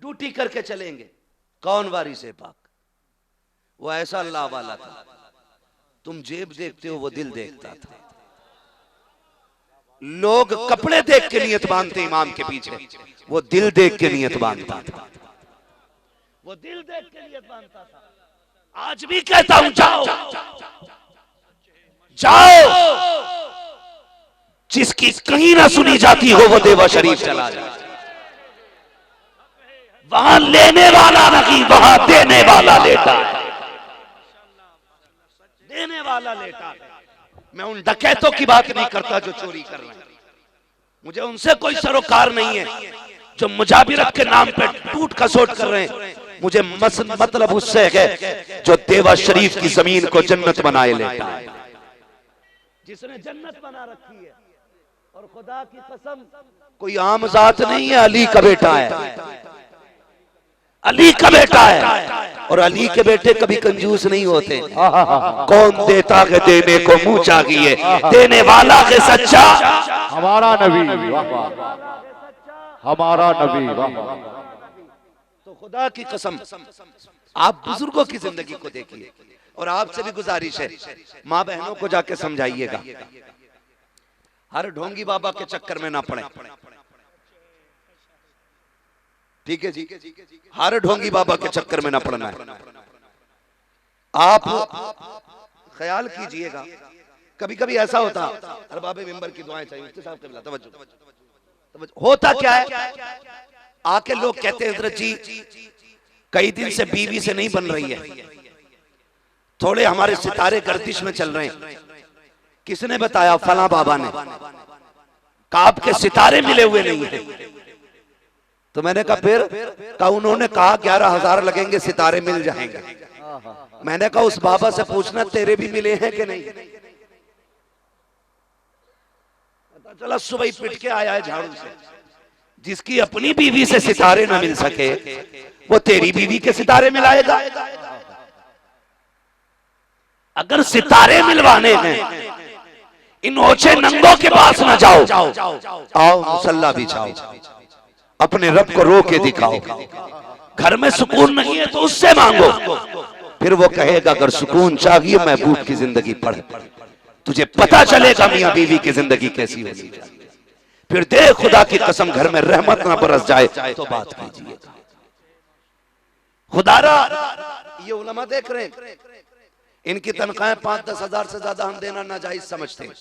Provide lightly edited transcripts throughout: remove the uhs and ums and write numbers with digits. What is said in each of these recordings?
Duty करके चलेंगे। कौन वारिस पाक? वो ऐसा अल्लाह वाला था, तुम जेब देखते हो वो दिल देखता था। लोग कपड़े देख के नियत बांधते इमाम के पीछे, वो दिल देख के नियत बांधता था। वो दिल देख के नियत बांधता था। आज भी कहता हूं जाओ जाओ, जिसकी कहीं ना सुनी जाती हो वो देवा शरीफ चला जाए। वहां लेने वाला नहीं, वहां देने वाला लेटा है, देने वाला लेटा है। मैं उन डकैतों की बात नहीं करता जो चोरी कर रहे हैं, मुझे उनसे कोई सरोकार नहीं है। जो मुजाबिरत के नाम पे टूट खसोट कर रहे हैं, मुझे मतलब उससे है जो देवा शरीफ की जमीन को जन्नत बनाए लेता है, जिसने जन्नत बना रखी है। और खुदा की कसम कोई आम जात नहीं है, अली का बेटा है, अली का बेटा है। और अली के बेटे कभी कंजूस नहीं होते। कौन देता है देने को मुंह चाहिए, देने वाला है सच्चा हमारा नबी, हमारा नबी। तो खुदा की कसम आप बुजुर्गों की जिंदगी को देखिए, और आपसे भी गुजारिश है माँ बहनों को जाके समझाइएगा, हर ढोंगी बाबा के चक्कर में ना पड़े। ठीक है जी, हर ढोंगी बाबा के चक्कर में ना पड़ना है। आप ख्याल कीजिएगा, कभी कभी ऐसा होता अरबाबे मिंबर की दुआएं चाहिए, मुफ्ती साहब क़िबला तवज्जो। होता क्या है, आके लोग कहते हैं हजरत जी कई दिन से बीवी से नहीं बन रही है, थोड़े हमारे सितारे गर्दिश में चल रहे हैं। किसने बताया? फला बाबा ने कहा आपके सितारे मिले हुए नहीं है। तो मैंने कहा फिर? कहा उन्होंने कहा 11,000 लगेंगे सितारे मिल जाएंगे। मैंने कहा उस बाबा से पूछना तेरे भी मिले हैं कि नहीं। पता चला सुबह ही पिट के आया है झाड़ू से। जिसकी अपनी बीवी से सितारे ना मिल सके वो तेरी बीवी के सितारे मिलाएगा। अगर सितारे मिलवाने हैं इन ओछे नंगों के पास ना जाओ, आओ मुसल्ला बिछाओ, अपने रब को रो के दिखाओ। घर में सुकून नहीं है तो उससे मांगो, फिर वो कहेगा अगर सुकून चाहिए महबूब की जिंदगी पढ़, तुझे पता चलेगा मियां बीवी की जिंदगी कैसी होनी चाहिए। फिर दे खुदा की कसम घर में रहमत ना बरस जाए तो बात कीजिए। खुदारा ये उलमा देख रहे हैं, इनकी तनख्वाहें 5-10 हजार से ज्यादा हम देना नाजायज समझते हैं,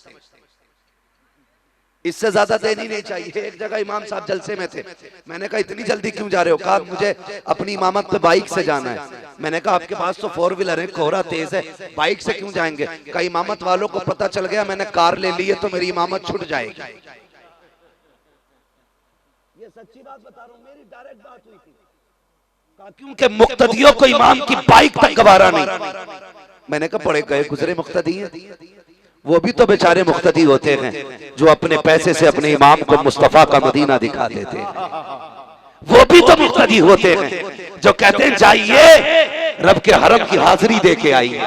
इससे ज्यादा देनी नहीं चाहिए। एक जगह इमाम साहब जलसे में थे, मैंने कहा इतनी जल्दी क्यों जा रहे हो? कहा मुझे अपनी इमामत पे बाइक से जाना है। मैंने कहा आपके पास तो 4 व्हीलर है, कोहरा तेज है, बाइक से क्यों जाएंगे? कहा इमामत वालों को पता चल गया मैंने कार ले ली है तो मेरी इमामत छूट जाएगी। ये सच्ची बात बता रहा हूँ, मेरी डायरेक्ट बात हुई थी। कहा क्योंकि मुक्तदियों को इमाम की बाइक तक गवारा नहीं। मैंने कहा पड़े गए गुजरे मुक्तदी हैं, वो भी तो बेचारे मुक्तदी होते हैं जो अपने पैसे से अपने इमाम को मुस्तफा का मदीना दिखा देते हैं। वो भी तो मुक्तदी होते हैं जो कहते हैं जाइए रब के हरम की हाजिरी दे के आइए।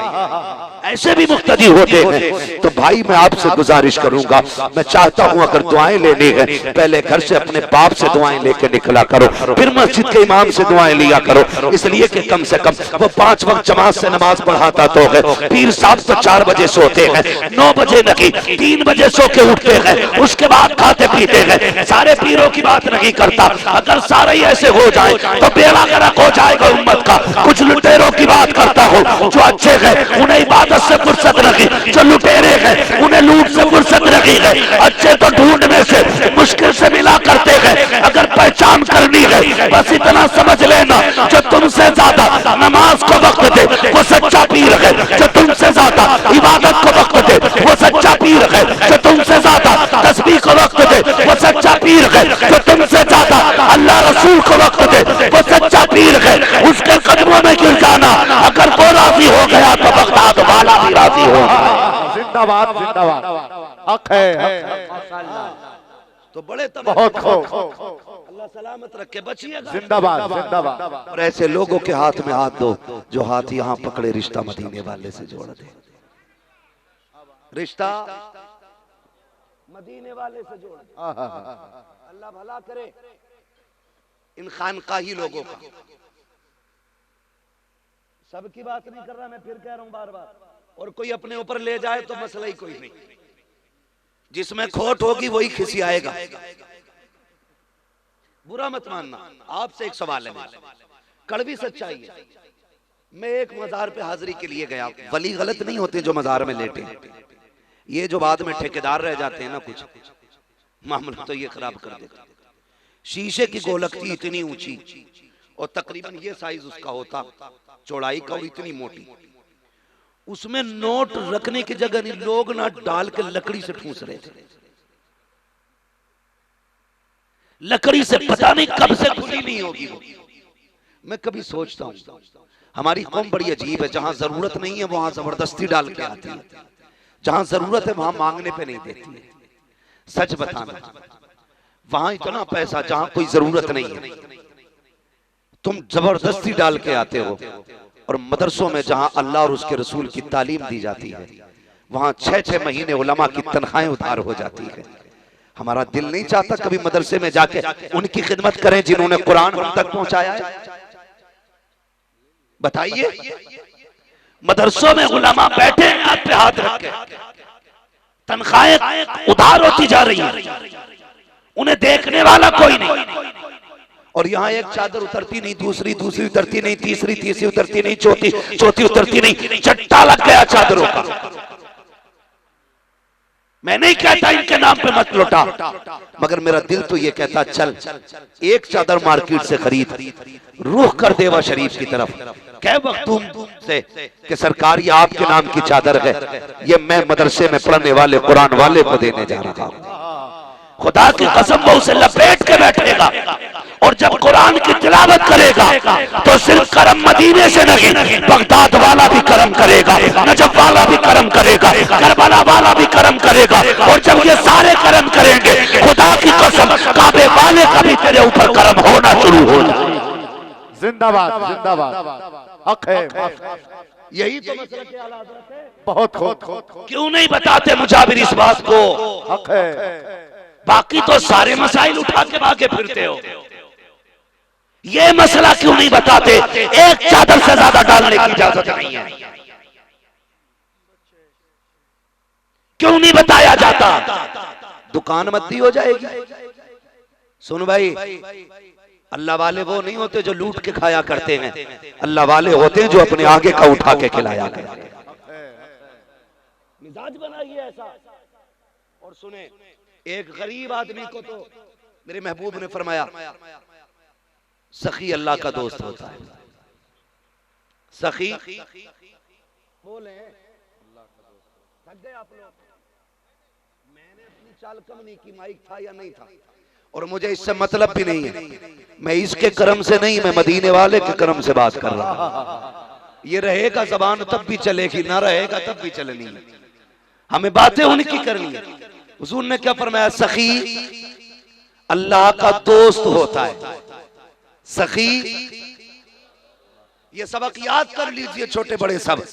ऐसे भी मुक्तदी होते हैं। तो भाई मैं आपसे गुजारिश करूंगा, मैं चाहता हूं अगर दुआएं लेनी है पहले घर से अपने बाप से दुआएं लेके निकला करो, फिर मस्जिद के इमाम से दुआएं लिया करो। इसलिए कि कम से कम वो 5 वक्त जमात से नमाज पढ़ाता तो है। पीर साहब तो 4 बजे सोते हैं, 9 बजे नहीं 3 बजे सो के उठते हैं, उसके बाद खाते पीते हैं। सारे पीरों की बात नहीं करता, अगर सारे ही ऐसे हो जाए तो बेड़ा गर्क हो जाएगा उम्मत का। कुछ लुटेरों की बात करता हूँ जो अच्छे हैं उन्हें इबादत से फुर्सत रखी, जो लुटेरे हैं उन्हें लूट से फुर्सत रखी है। अच्छे तो ढूंढने से मुश्किल से मिला करते हैं, अगर पहचान करनी है बस इतना समझ लेना जो तुमसे ज्यादा नमाज को वक्त दे वो सच्चा पीर है, जो तुमसे ज्यादा इबादत को वक्त दे वो सच्चा पीर है, जो तुमसे ज्यादा तस्बीह को वक्त दे वो सच्चा पीर है, जो तुमसे ज्यादा अल्लाह रसूल को वक्त दे वो सच्चा पीर है। उसके कदमों में गिर जाना, अगर वो राजी हो गया तो बगदाद वाला भी राजी हो गया। जिंदाबाद जिंदाबाद, हक है तो बड़े बहुत अल्लाह सलामत रखे, बचिएगा। जिंदाबाद जिंदाबाद। और ऐसे लोगों के हाथ में हाथ दो जो हाथ यहाँ पकड़े रिश्ता मदीने वाले से जोड़ दे, रिश्ता मदीने वाले से जोड़ दे। अल्लाह भला करे। इन खानकाही लोगों का। सबकी बात नहीं कर रहा, मैं फिर कह रहा हूं बार बार, और कोई अपने ऊपर ले जाए तो मसला ही कोई नहीं। जिसमें खोट होगी वही खिसियाएगा। बुरा मत मानना। आपसे एक सवाल है, कड़वी सच्चाई है। मैं एक मजार पे हाजिरी के लिए गया। वली गलत नहीं होते जो मजार में लेटे, ये जो बाद में ठेकेदार रह जाते हैं ना, कुछ मामला तो ये खराब कर देता। शीशे की गोलक थी इतनी ऊंची और तकरीबन ये साइज उसका होता, चौड़ाई का, और इतनी मोटी। उसमें नोट रखने की जगह नहीं, लोग ना डाल के लकड़ी से ठूस रहे थे। लकड़ी से पता नहीं कब से खुली नहीं होगी वो। मैं कभी सोचता हूं हमारी कौम बड़ी अजीब है। जहां जरूरत नहीं है वहां जबरदस्ती डाल के आती है, जहां जरूरत है वहां मांगने पे नहीं देती है। सच बताना, वहां इतना पैसा जहां कोई जरूरत नहीं है तुम जबरदस्ती डाल के आते हो। और मदरसों में जहां अल्लाह और उसके रसूल की तालीम दी जाती है वहां 6-6 महीने उलमा की तनख्वाहें उधार हो जाती है। हमारा दिल नहीं चाहता कभी मदरसे में जाके उनकी खिदमत करें जिन्होंने कुरान हम तक पहुंचाया है। बताइए, मदरसों में उलमा बैठे हैं हाथ पे हाथ रख के, तनख्वाहें उधार होती जा रही है, उन्हें देखने वाला कोई नहीं। और यहाँ एक चादर उतरती नहीं, दूसरी उतरती नहीं, तीसरी उतरती नहीं, चौथी उतरती नहीं, चट्टा लग गया चादरों का। मैं नहीं कहता इनके नाम पे मत लौटा, मगर मेरा दिल तो ये कहता चल एक चादर मार्केट से खरीद, रुख कर देवा शरीफ की तरफ, कह मखतूम से कि सरकार ये आपके नाम की चादर है, ये मैं मदरसे में पढ़ने वाले कुरान वाले को देने जा रहा हूं। खुदा की कसम वो उसे लपेट के बैठेगा और जब कुरान की तिलावत करेगा तो सिर्फ करम मदीने से नहीं, बगदाद वाला भी करम करेगा, नजफ वाला भी करम करेगा, करबला वाला भी करम करेगा। और जब ये सारे करम करेंगे, खुदा की कसम काबे वाले का भी तेरे ऊपर करम होना शुरू हो जाए। जिंदाबाद जिंदाबाद, हक है। यही तो मसला के हालात है। बहुत खूब। क्यों नहीं बताते मुजाबिर इस बात को? हक है। बाकी तो सारे मसाइल उठा के भागे फिरते हो, ये मसला क्यों नहीं बताते? एक चादर से ज्यादा डालने की इजाजत नहीं है, क्यों नहीं बताया जाता? दुकान मद्दी हो जाएगी। सुन भाई, अल्लाह वाले वो नहीं होते जो लूट के खाया करते हैं, अल्लाह वाले होते हैं जो अपने आगे का उठा के खिलाया करते हैं। मिजाज बनाइए ऐसा। और सुने, एक गरीब आदमी को तो मेरे महबूब ने फरमाया सखी अल्लाह का दोस्त होता है। सखी बोले, थक गए आप लोग? मैंने अपनी चाल कम नहीं की, माइक था या नहीं था, और मुझे इससे मतलब भी नहीं है। मैं इसके कर्म से नहीं, मैं मदीने वाले के कर्म से बात कर रहा हूं। ये रहेगा जबान तब भी चलेगी, ना रहेगा तब भी चलनी है। हमें बातें उनकी करनी है। हुजूर ने क्या फरमाया? सखी अल्लाह का दोस्त होता है। सखी, ये सबक याद कर लीजिए छोटे बड़े सब।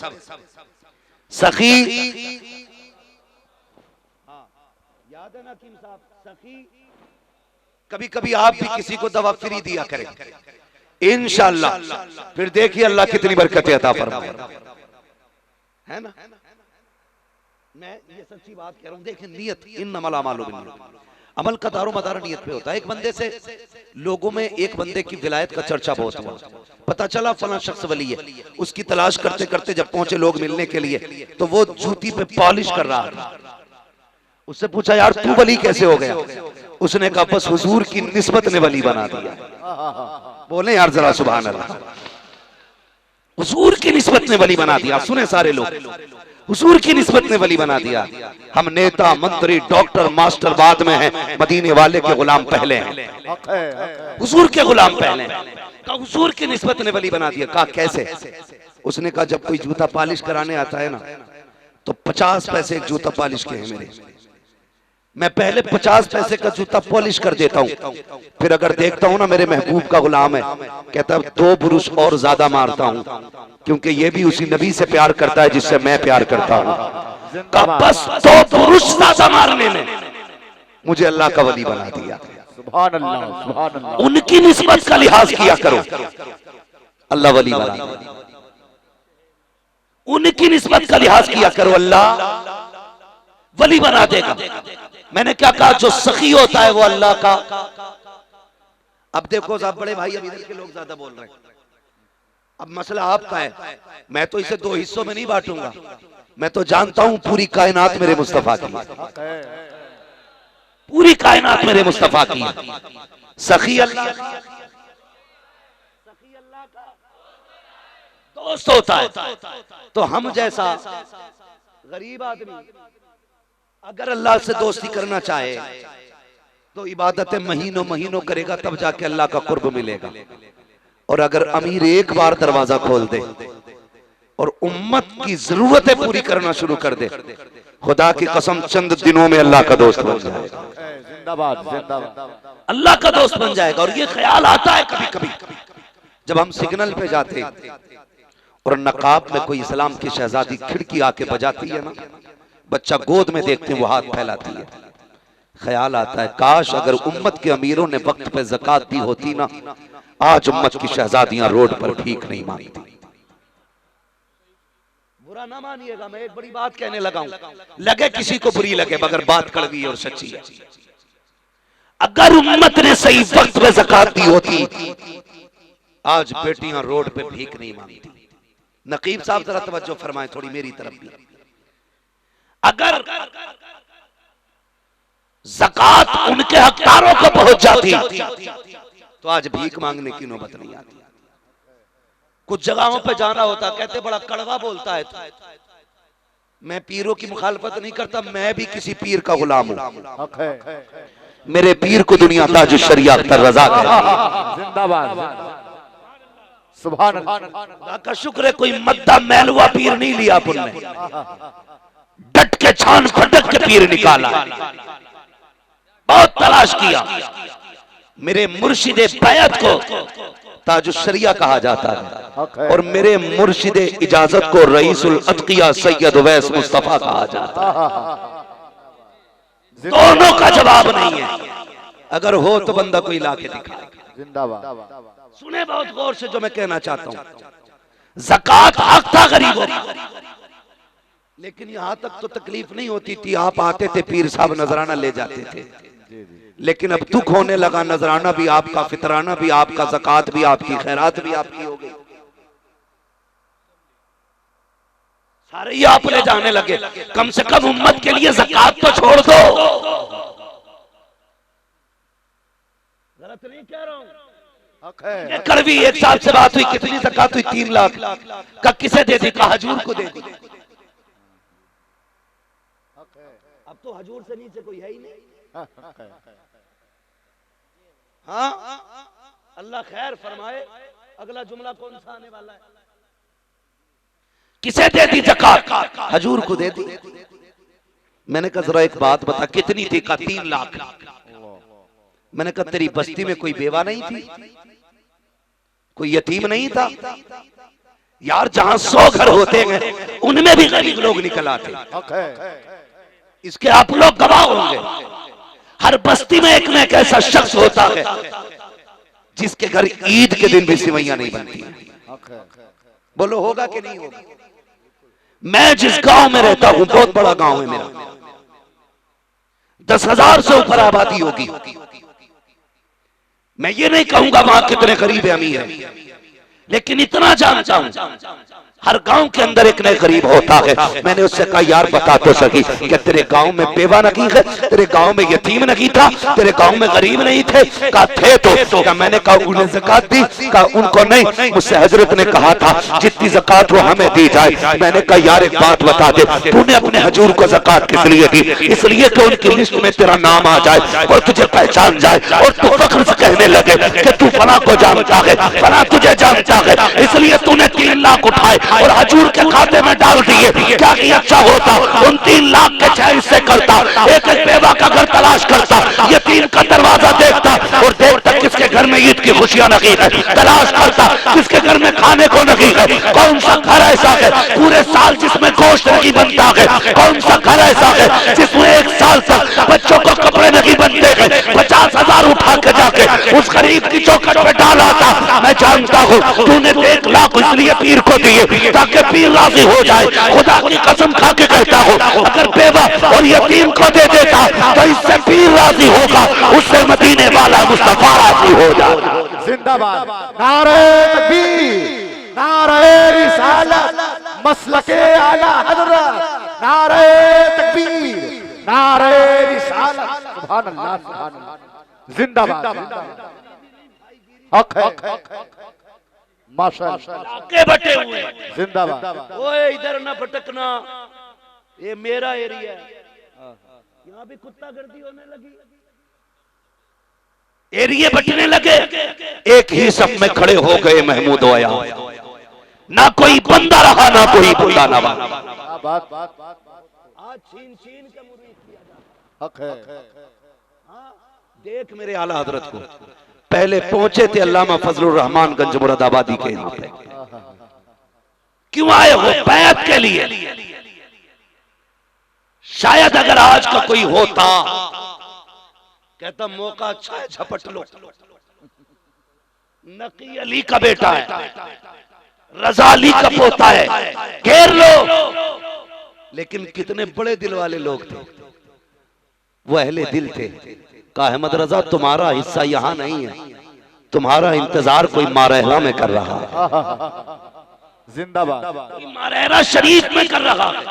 सखी, याद है ना किम साहब? सखी, कभी कभी आप भी किसी को दवा फ्री दिया करें, इंशाअल्लाह, फिर देखिए अल्लाह कितनी बरकतें अता फरमाए, है ना? मैं ये सच्ची बात कह रहा हूं। देखें, नियत इन्नमल अमालु बिन्नियत, अमल का दारो मदार नियत पे होता है। एक बंदे से लोगों में एक बंदे की विलायत का चर्चा बहुत हुआ, पता चला फला शख्स वली है। उसकी तलाश करते करते जब पहुंचे लोग मिलने के लिए, तो वो जूती पे पॉलिश कर रहा था। उससे पूछा, यार तू वली कैसे हो गया? उसने कहा, बस हुजूर की निस्बत ने वली बना दिया। बोले यार जरा सुभान अल्लाह, हुजूर की निस्बत ने वली बना दिया। सुने सारे लोग, हुजूर की निस्बत ने वली बना दिया। हम नेता मंत्री डॉक्टर मास्टर बाद में हैं, मदीने वाले के गुलाम पहले हैं, हुजूर के गुलाम पहले हैं। कहा हुजूर की निस्बत ने वली बना दिया। कहा कैसे? उसने कहा, जब कोई जूता पॉलिश कराने आता है ना, तो 50 पैसे एक जूता पॉलिश के हैं मेरे, मैं पहले 50 पैसे का जूता पॉलिश कर देता हूँ, फिर अगर देखता हूँ ना मेरे महबूब का गुलाम है, कहता है 2 बुरुश और ज्यादा मारता हूँ, क्योंकि ये भी उसी नबी से प्यार करता है जिससे मैं प्यार करता हूँ। का बस 2 बुरुश ज्यादा मारने में मुझे अल्लाह का वली बना दिया। सुभान अल्लाह, सुभान अल्लाह। उनकी निस्बत का लिहाज किया करो। अल्लाह वली बना, उनकी निस्बत का लिहाज किया करो, अल्लाह वली बना देगा। मैंने क्या कहा, जो सखी होता है वो अल्लाह का। अब देखो साहब, बड़े भाई अब इधर के लोग ज्यादा बोल रहे हैं। अब मसला आपका है, मैं तो इसे दो हिस्सों में नहीं बांटूंगा। मैं तो जानता हूं पूरी कायनात मेरे मुस्तफा की, पूरी कायनात मेरे मुस्तफा की है। सखी अल्लाह, सखी अल्लाह का दोस्त होता है। तो हम जैसा गरीब आदमी अगर अल्लाह से दोस्ती करना चाहे तो इबादतें महीनों महीनों करेगा, तब जाके अल्लाह का कुर्ब मिलेगा। और अगर अमीर एक बार दरवाजा खोल दे और उम्मत की जरूरतें पूरी करना शुरू कर दे, खुदा की कसम चंद दिनों में अल्लाह का दोस्त बन जाएगा। जिंदाबाद, जिंदाबाद। अल्लाह का दोस्त बन जाएगा। और ये ख्याल आता है कभी कभी जब हम सिग्नल पे जाते और नकाब में कोई इस्लाम की शहजादी खिड़की आके बजाती है ना, बच्चा गोद में देखते हैं वो हाथ फैलाती है, ख्याल आता है काश अगर उम्मत के अमीरों ने वक्त पे ज़कात दी होती ना, आज उम्मत की शहजादियां रोड पर भीख नहीं मांगती। बुरा ना मानिएगा, मैं एक बड़ी बात कहने लगा हूं, लगे किसी को बुरी लगे, मगर बात कड़वी और सच्ची है। अगर उम्मत ने सही वक्त पे ज़कात दी होती, आज बेटियां रोड पे भीख नहीं मांगती। नकीब साहब जरा तवज्जो फरमाएं थोड़ी मेरी तरफ भी। अगर ज़कात उनके हकदारों को पहुंच जाती तो आज भीख मांगने की नौबत नहीं आती। कुछ जगहों पे जाना होता, कहते बड़ा कड़वा बोलता है तू। मैं पीरों की मुखालफत नहीं करता, मैं भी किसी पीर का गुलाम हूं। मेरे पीर को दुनिया ताज शरिया अख्तर रजा कहती। जिंदाबाद, सुभान अल्लाह का शुक्र है कोई मद्दा मैलवा पीर नहीं लिया पुण्य, डट के छान फटक के पीर निकाला। बहुत तलाश किया। मेरे मुर्शिदे बैत को ताजुश्शरिया कहा जाता है और मेरे मुर्शिदे इजाजत को रईसुल अतकिया सैयद उवैस मुस्तफा कहा जाता है। दोनों का जवाब नहीं है, अगर हो तो बंदा कोई लाके दिखाए। जिंदाबाद। सुने बहुत गौर से जो मैं कहना चाहता हूं, ज़कात हक था गरीबों, लेकिन यहां तक तो तकलीफ नहीं होती थी। आप आते थे, पीर साहब नजराना ले जाते थे, लेकिन अब दुख होने लगा, नजराना भी आपका, फितराना भी आपका, ज़कात भी आपकी, खैरात भी आपकी हो गई, सारे ही आप ले जाने लगे। कम से कम उम्मत के लिए ज़कात तो छोड़ दो। गलत नहीं कह रहा हूं। कड़वी एक साहब से बात हुई, कितनी ज़कात हुई? 3 लाख का। किसे दे दी? कहा हजूर को दे दी। अब तो हजूर से नीचे कोई है ही नहीं। हाँ, अल्लाह खैर फरमाए। अगला जुमला कौन सा आने वाला है? किसे दे दी ज़कात? हजूर को दे दी। मैंने कहा जरा एक बात बता, कितनी थी? का 3 लाख। मैंने कहा तेरी बस्ती में कोई बेवा नहीं थी, कोई यतीम नहीं था? यार जहां 100 घर होते हैं उनमें भी गरीब लोग निकल आते। इसके आप लोग गवाह होंगे। हर बस्ती में एक न एक ऐसा शख्स होता है जिसके घर ईद के दिन भी सिवैयां नहीं बनती। बोलो होगा कि नहीं होगा? मैं जिस गांव में रहता हूं, बहुत बड़ा गांव है मेरा, 10,000 से ऊपर आबादी होगी। मैं ये नहीं कहूंगा वहां कितने गरीब अमीर है, लेकिन इतना जानता हूं हर गांव के अंदर एक नए गरीब होता है। मैंने उससे कहा यार बता तो सकी कि तेरे गांव में बेवा नहीं है, तेरे गांव में यतीम नहीं था, तेरे गांव में गरीब नहीं थे? कहा थे तो। क्या मैंने कहा उन्हें ज़कात दी? कहा उनको नहीं, मुझसे हजरत ने कहा था जितनी ज़कात वो हमें दी जाए। मैंने कहा यार एक बात बता दे, तूने अपने हजूर को ज़कात किस लिए दी? इसलिए कि उनकी लिस्ट में तेरा नाम आ जाए और तुझे पहचान जाए और तू फख्र से कहने लगे कि तू फला को जानता है, फला तुझे जानता है, इसलिए तूने 3 लाख उठाए और हजूर के खाते में डाल दिए। क्या कि अच्छा होता उन 3 लाख के 6 हिस्से करता, एक एक बेवा का घर तलाश करता, यतीम का दरवाजा देखता और देखता किसके घर में ईद की खुशियां नहीं है, तलाश करता किसके घर में खाने को नहीं है। कौन सा घर ऐसा है पूरे साल जिसमें गोश्त नहीं बनता है? कौन सा घर ऐसा है जिसमें 1 साल तक बच्चों को कपड़े नहीं बनते गए, 50,000 उठा के जाके उस गरीब की चौखट पे डाला था। मैं जानता हूँ तूने 1 लाख इसलिए पीर को दिए ताकि पीर राजी हो जाए। खुदा की कसम खा के कहता हूँ, अगर बेवा और यतीम को दे देता तो इससे पीर राजी होगा, उससे मदीने वाला मुस्तफा राजी हो जाएगा। जिंदाबाद। नारे तकबीर, नारे रिसालत, मसलके आला हजरत, नारे तकबीर, नारे रिसालत। सुभान अल्लाह, सुभान अल्लाह। जिंदाबाद, हक है, माशाअल्लाह। के बटे हुए जिंदाबाद। ओए इधर ना भटकना, ये मेरा एरिया है। यहाँ भी कुत्ता गर्दी होने लगी, एरिया बटने लगे। एक ही सब में खड़े हो गए महमूद आया, ना कोई बंदा रहा ना कोई बुंदा नवा। आज छीन छीन के मुरीद किया जाता। हक है। देख मेरे आला हजरत को, पहले पहुंचे थे अल्लामा फजलुर रहमान गंज मुरादाबादी के यहाँ पे। क्यों आए हो? बैत के लिए। शायद अगर आज का कोई होता कहता मौका अच्छा है, झपट लो। नकी अली का बेटा है, रजा अली का पोता है, घेर लो। लेकिन कितने बड़े दिल वाले लोग थे, वो अहले दिल थे। कहा अहमद रजा तुम्हारा हिस्सा यहां नहीं है, तुम्हारा इंतजार कोई मारहरा में कर रहा है। जिंदाबाद। मारहरा शरीफ में कर रहा है।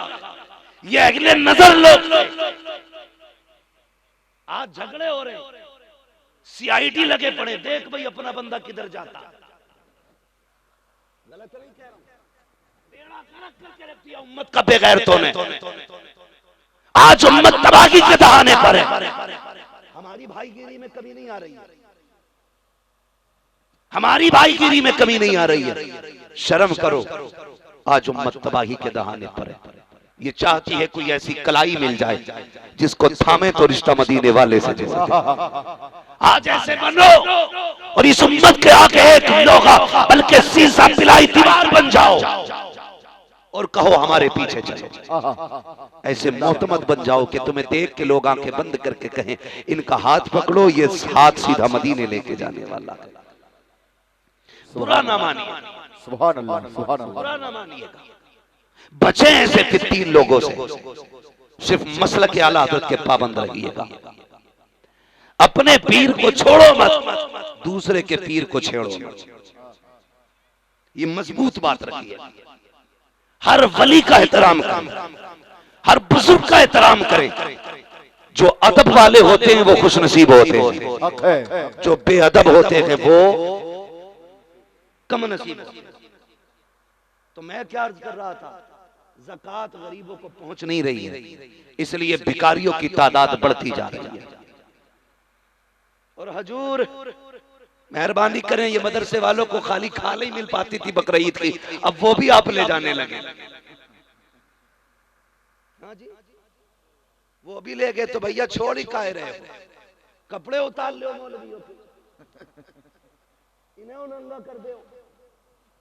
ये अगले नजर लोग आज झगड़े हो रहे, सीआईडी लगे पड़े, देख भाई अपना बंदा किधर जाता। गलत नहीं कह रहा, बेड़ा गर्क करके रख दिया उम्मत का बेगैरतों ने। आज उम्मत तबाही के दहाने पर है। हमारी भाईगिरी में कमी नहीं आ रही है, हमारी भाईगिरी में कमी नहीं आ रही है। शर्म करो, आज उम्मत तबाही के दहाने पर है। ये चाहती है कोई ऐसी कलाई मिल जाए जिसको थामे तो रिश्ता मदीने वाले से जोड़े। आज ऐसे बनो और इस उम्मत के आगे एक लोगा बल्कि सीसा पिलाई दीवार बन जाओ और कहो हमारे पीछे चलो। ऐसे मोहतमद बन जाओ कि तुम्हें देख के लोग आंखें बंद करके कहें इनका हाथ पकड़ो, ये हाथ सीधा मदीने लेके जाने वाला। बुरा ना मानिए, सुभान अल्लाह, सुभान अल्लाह। बुरा ना मानिएगा। बचे ऐसे फित्तीन लोगों से, सिर्फ मसलक के आला हज़रत के पाबंद रहिएगा। अपने पीर को छोड़ो मत, दूसरे के पीर को छेड़ो मत। ये मजबूत बात रखिए। हर वली का एहतराम करें, हर बुजुर्ग का एहतराम करें। जो अदब वाले होते हैं वो खुशनसीब होते हैं, जो बेअदब होते हैं वो कम नसीब होते हैं। तो मैं क्या अर्ज कर रहा था, ज़कात गरीबों को पहुंच नहीं रही है, इसलिए भिखारियों की तादाद बढ़ती जा रही है। और हजूर मेहरबानी करें, ये मदरसे वालों को खाली खाली मिल पाती थी बकरीद की, अब वो भी आप ले जाने लगे। हाँ जी, वो भी ले गए तो भैया छोड़ ही काहे रहे हो, कपड़े उतार लो मौलवियों के, इन्हें नंगा कर दो।